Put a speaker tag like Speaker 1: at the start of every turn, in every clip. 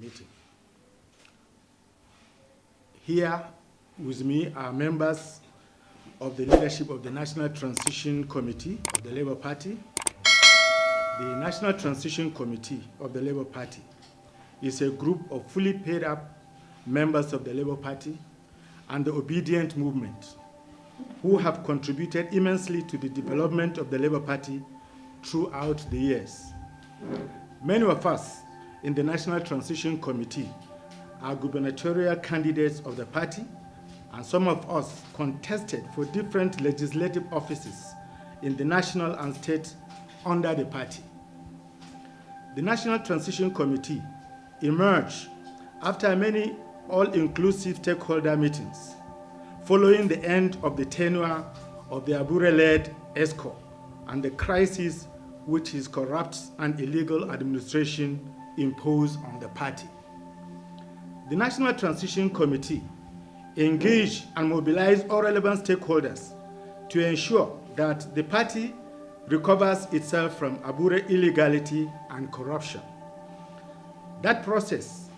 Speaker 1: meeting. Here with me are members of the leadership of the National Transition Committee of the Labour Party. The National Transition Committee of the Labour Party is a group of fully paid up members of the Labour Party and the Obedient Movement who have contributed immensely to the development of the Labour Party throughout the years. Many of us in the National Transition Committee are gubernatorial candidates of the party, and some of us contested for different legislative offices in the national and state under the party. The National Transition Committee emerged after many all-inclusive stakeholder meetings following the end of the tenure of the Abure-led ESCO and the crisis which his corrupt and illegal administration imposed on the party. The National Transition Committee engaged and mobilized all relevant stakeholders to ensure that the party recovers itself from Abure illegality and corruption. That process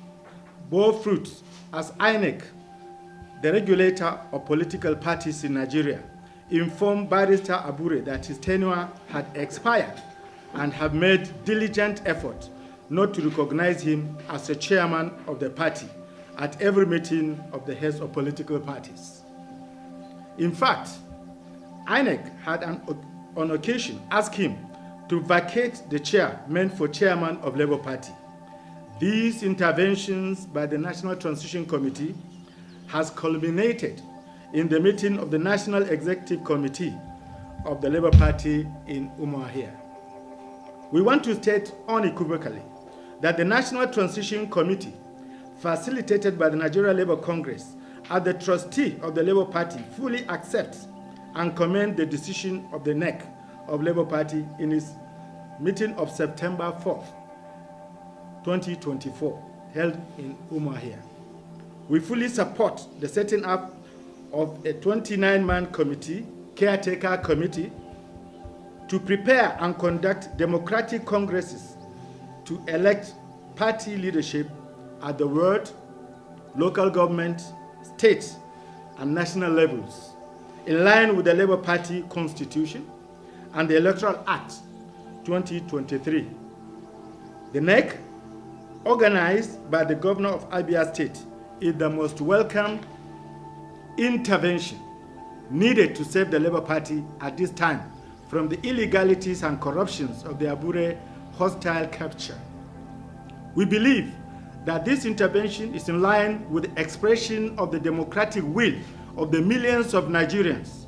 Speaker 1: bore fruit as INEC, the regulator of political parties in Nigeria, informed Barrister Abure that his tenure had expired and have made diligent effort not to recognize him as a chairman of the party at every meeting of the heads of political parties. In fact, INEC had on occasion asked him to vacate the chair meant for chairman of Labour Party. These interventions by the National Transition Committee has culminated in the meeting of the National Executive Committee of the Labour Party in Umuahia. We want to state unequivocally that the National Transition Committee, facilitated by the Nigeria Labour Congress, as the trustee of the Labour Party, fully accepts and commend the decision of the NEC of Labour Party in its meeting of September 4th, 2024, held in Umuahia. We fully support the setting up of a 29-man committee, caretaker committee, to prepare and conduct democratic congresses to elect party leadership at the world, local government, state, and national levels, in line with the Labour Party Constitution and the Electoral Act 2023. The NEC, organized by the governor of Abure State, is the most welcome intervention needed to save the Labour Party at this time from the illegalities and corruptions of the Abure hostile capture. We believe that this intervention is in line with the expression of the democratic will of the millions of Nigerians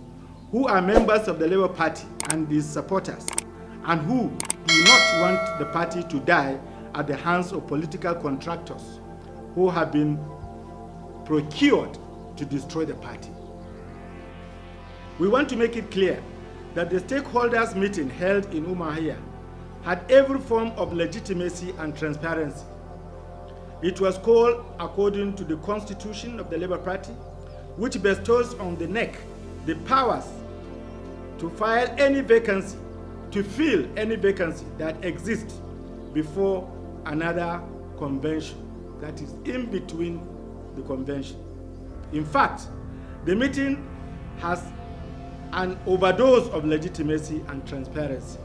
Speaker 1: who are members of the Labour Party and its supporters, and who do not want the party to die at the hands of political contractors who have been procured to destroy the party. We want to make it clear that the stakeholders meeting held in Umuahia had every form of legitimacy and transparency. It was called according to the Constitution of the Labour Party, which bestows on the NEC the powers to file any vacancy, to fill any vacancy that exists before another convention, that is in between the convention. In fact, the meeting has an overdose of legitimacy and transparency,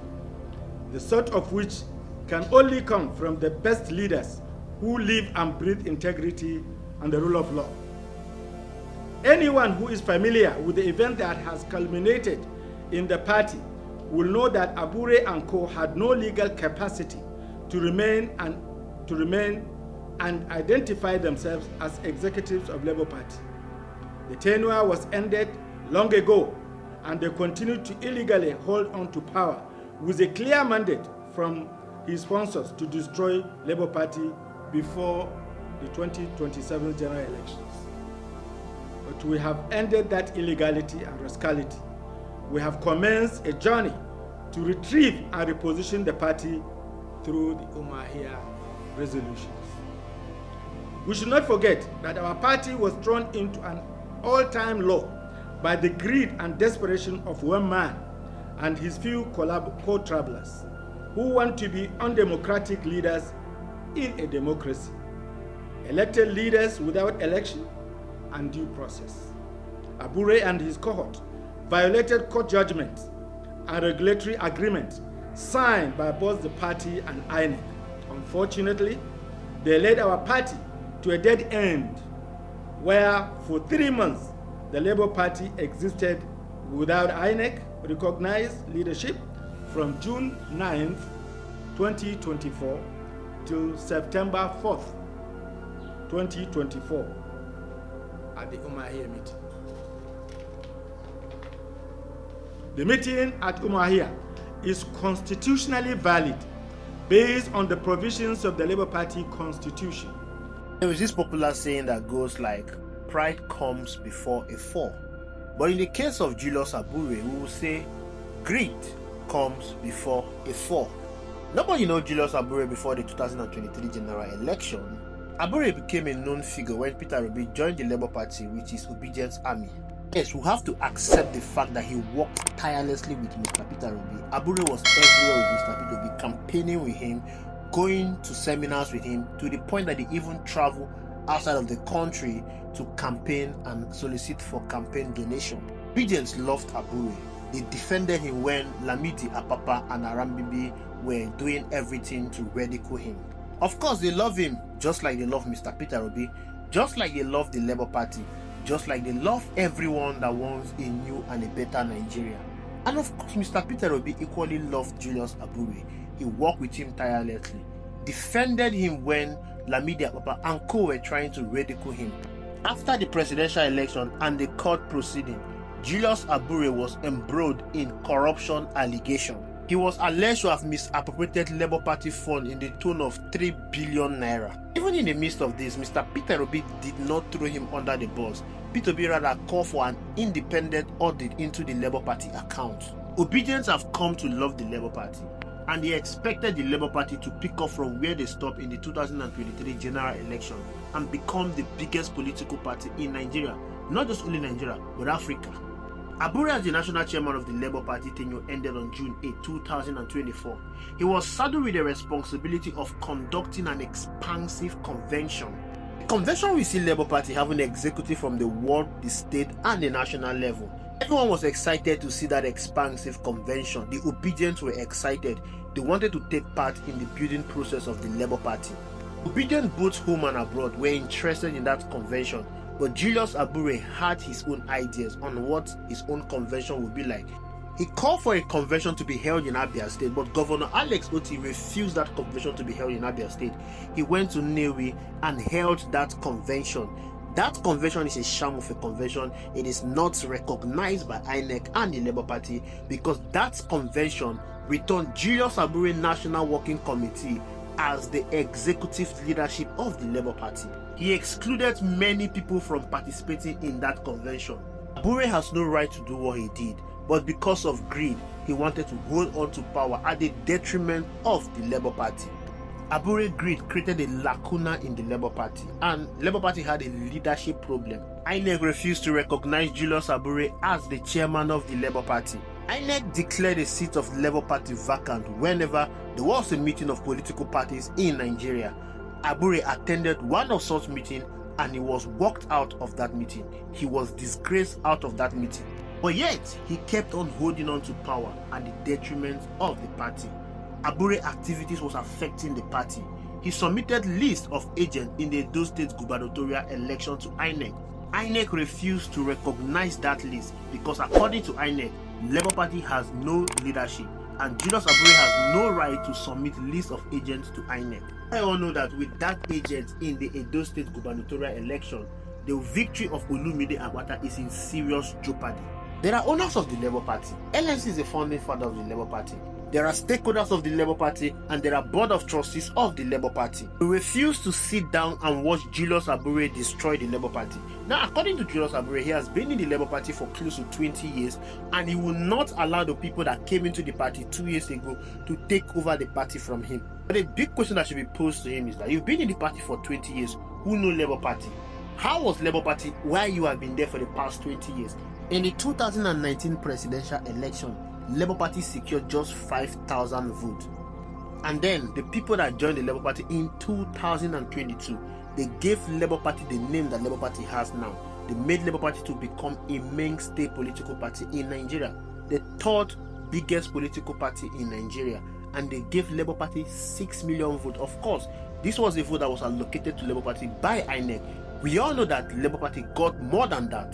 Speaker 1: the sort of which can only come from the best leaders who live and breathe integrity and the rule of law. Anyone who is familiar with the event that has culminated in the party will know that Abure and Co. had no legal capacity to remain and identify themselves as executives of Labour Party. The tenure was ended long ago, and they continued to illegally hold on to power with a clear mandate from his sponsors to destroy Labour Party before the 2027 general elections. But we have ended that illegality and rascality. We have commenced a journey to retrieve and reposition the party through the Umuahia resolutions. We should not forget that our party was thrown into an all-time low by the greed and desperation of one man and his few co-travelers who want to be undemocratic leaders in a democracy. elected leaders without election and due process. Abure and his cohort violated court judgments and regulatory agreements signed by both the party and INEC. Unfortunately, they led our party to a dead end where for 3 months the Labour Party existed without INEC recognized leadership from June 9th, 2024 till September 4th, 2024 at the Umuahia meeting. The meeting at Umuahia is constitutionally valid based on the provisions of the Labour Party constitution.
Speaker 2: There is this popular saying that goes like, pride comes before a fall. But in the case of Julius Abure, we will say, greed comes before a fall. Nobody knows Julius Abure before the 2023 general election. Abure became a known figure when Peter Obi joined the Labour Party with his obedience army. Yes, we have to accept the fact that he worked tirelessly with Mr. Peter Obi. Abure was everywhere with Mr. Peter Obi, campaigning with him, going to seminars with him, to the point that he even traveled outside of the country to campaign and solicit for campaign donation. Obedience loved Abure. They defended him when Lamidi, Apapa and Arambibi were doing everything to ridicule him. Of course, they love him just like they love Mr. Peter Obi, just like they love the Labour Party, just like they love everyone that wants a new and a better Nigeria. And of course, Mr. Peter Obi equally loved Julius Abure. He worked with him tirelessly, defended him when Lamidi, Apapa and co were trying to ridicule him. After the presidential election and the court proceeding, Julius Abure was embroiled in corruption allegations. He was alleged to have misappropriated Labour Party funds in the tune of 3 billion naira. Even in the midst of this, Mr. Peter Obi did not throw him under the bus. Peter Obi rather called for an independent audit into the Labour Party account. Obedience have come to love the Labour Party, and they expected the Labour Party to pick up from where they stopped in the 2023 general election and become the biggest political party in Nigeria, not just only Nigeria, but Africa. Abure, as the national chairman of the Labour Party tenure ended on June 8, 2024. He was saddled with the responsibility of conducting an expansive convention. The convention will see Labour Party having an executive from the world, the state and the national level. Everyone was excited to see that expansive convention. The Obedients were excited. They wanted to take part in the building process of the Labour Party. Obedients both home and abroad were interested in that convention. But Julius Abure had his own ideas on what his own convention would be like. He called for a convention to be held in Abia State, but Governor Alex Oti refused that convention to be held in Abia State. He went to Newi and held that convention. That convention is a sham of a convention. It is not recognized by INEC and the Labour Party because that convention returned Julius Abure National Working Committee as the executive leadership of the Labour Party. He excluded many people from participating in that convention. Abure has no right to do what he did, but because of greed, he wanted to hold on to power at the detriment of the Labour Party. Abure greed created a lacuna in the Labour Party, and Labour Party had a leadership problem. INEC refused to recognize Julius Abure as the chairman of the Labour Party. INEC declared a seat of Labour Party vacant whenever there was a meeting of political parties in Nigeria. Abure attended one of such meetings and he was walked out of that meeting. He was disgraced out of that meeting. But yet, he kept on holding on to power at the detriment of the party. Abure activities was affecting the party. He submitted list of agents in the Edo State gubernatorial election to INEC. INEC refused to recognize that list because according to INEC, Labour Party has no leadership and Julius Abure has no right to submit list of agents to INEC. I all know that with that agent in the Edo State gubernatorial election, the victory of Olumide Agbata is in serious jeopardy. There are owners of the Labour Party. LNC is the founding father of the Labour Party. There are stakeholders of the Labour Party and there are board of trustees of the Labour Party. We refuse to sit down and watch Julius Abure destroy the Labour Party. Now, according to Julius Abure, he has been in the Labour Party for close to 20 years and he will not allow the people that came into the party 2 years ago to take over the party from him. But a big question that should be posed to him is that you've been in the party for 20 years. Who knows Labour Party? How was Labour Party while you have been there for the past 20 years? In the 2019 presidential election, Labour Party secured just 5,000 votes. And then the people that joined the Labour Party in 2022, they gave Labour Party the name that Labour Party has now. They made Labour Party to become a mainstay political party in Nigeria, the third biggest political party in Nigeria, and they gave Labour Party 6 million votes. Of course, this was a vote that was allocated to Labour Party by INEC. We all know that Labour Party got more than that.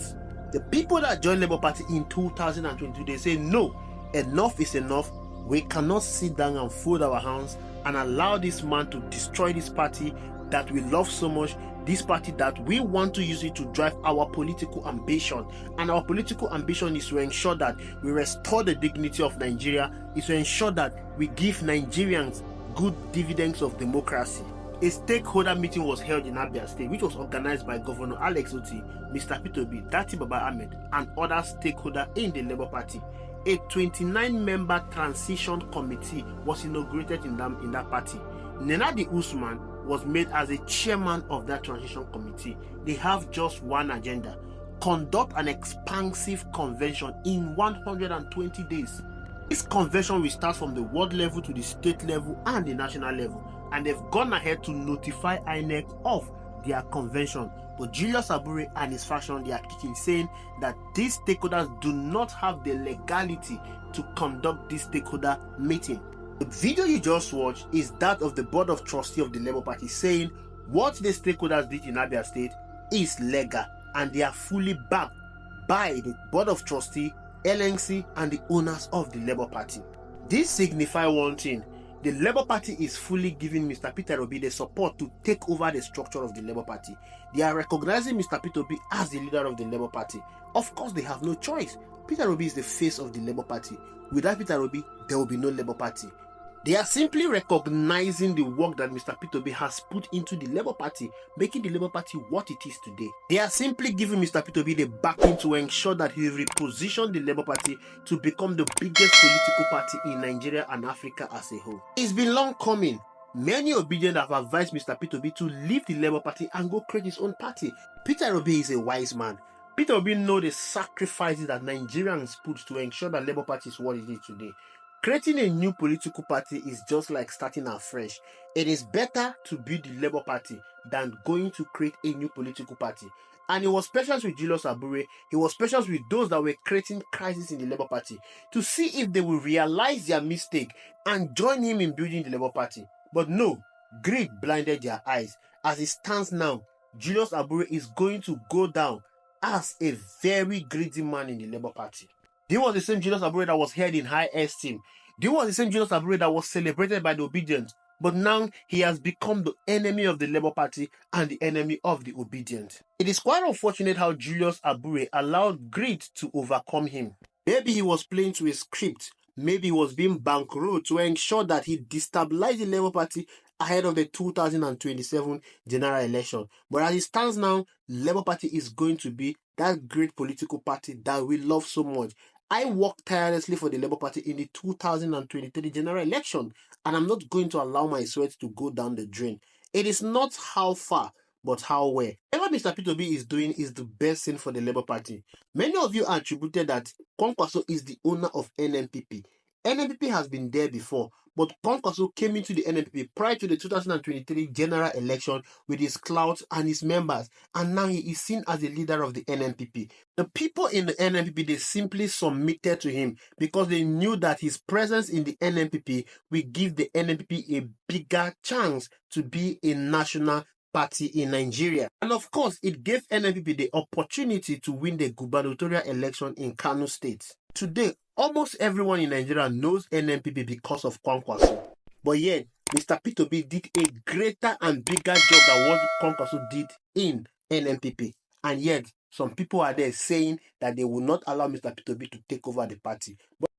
Speaker 2: The people that joined Labour Party in 2022, they say, no, enough is enough. We cannot sit down and fold our hands and allow this man to destroy this party that we love so much, this party that we want to use it to drive our political ambition. And our political ambition is to ensure that we restore the dignity of Nigeria, is to ensure that we give Nigerians good dividends of democracy. A stakeholder meeting was held in Abure State, which was organized by Governor Alex Oti, Mr. Peter Obi, Dati Baba Ahmed, and other stakeholders in the Labour Party. A 29-member transition committee was inaugurated in that party. Nenadi Usman was made as a chairman of that transition committee. They have just one agenda: conduct an expansive convention in 120 days. This convention will start from the world level to the state level and the national level, and they've gone ahead to notify INEC of their convention. But Julius Abure and his faction, they are kicking, saying that these stakeholders do not have the legality to conduct this stakeholder meeting. The video you just watched is that of the Board of Trustees of the Labour Party saying what the stakeholders did in Abure State is legal, and they are fully backed by the Board of Trustees, LNC, and the owners of the Labour Party. This signifies one thing: the Labour Party is fully giving Mr. Peter Obi the support to take over the structure of the Labour Party. They are recognizing Mr. Peter Obi as the leader of the Labour Party. Of course, they have no choice. Peter Obi is the face of the Labour Party. Without Peter Obi, there will be no Labour Party. They are simply recognizing the work that Mr. Peter Obi has put into the Labour Party, making the Labour Party what it is today. They are simply giving Mr. Peter Obi the backing to ensure that he repositions the Labour Party to become the biggest political party in Nigeria and Africa as a whole. It's been long coming. Many Obedient have advised Mr. Peter Obi to leave the Labour Party and go create his own party. Peter Obi is a wise man. Peter Obi knows the sacrifices that Nigerians put to ensure that Labour Party is what it is today. Creating a new political party is just like starting afresh. It is better to build the Labour Party than going to create a new political party. And he was patient with Julius Abure. He was patient with those that were creating crisis in the Labour Party to see if they will realize their mistake and join him in building the Labour Party. But no, greed blinded their eyes. As it stands now, Julius Abure is going to go down as a very greedy man in the Labour Party. This was the same Julius Abure that was held in high esteem. This was the same Julius Abure that was celebrated by the Obedient. But now he has become the enemy of the Labour Party and the enemy of the Obedient. It is quite unfortunate how Julius Abure allowed greed to overcome him. Maybe he was playing to a script. Maybe he was being bankrolled to ensure that he destabilized the Labour Party ahead of the 2027 general election. But as it stands now, Labour Party is going to be that great political party that we love so much. I worked tirelessly for the Labour Party in the 2023 general election, and I'm not going to allow my sweat to go down the drain. It is not how far, but how well. Whatever Mr. Peter Obi is doing is the best thing for the Labour Party. Many of you attributed that Kwankwaso is the owner of NNPP. NNPP has been there before, but Kwankwaso came into the NNPP prior to the 2023 general election with his clout and his members, and now he is seen as the leader of the NNPP. The people in the NNPP, they simply submitted to him because they knew that his presence in the NNPP will give the NNPP a bigger chance to be a national party in Nigeria. And of course, it gave NNPP the opportunity to win the gubernatorial election in Kano State. Today, almost everyone in Nigeria knows NNPP because of Kwankwaso. But yet, Mr. Peter Obi did a greater and bigger job than what Kwankwaso did in NNPP. And yet, some people are there saying that they will not allow Mr. Peter Obi to take over the party. But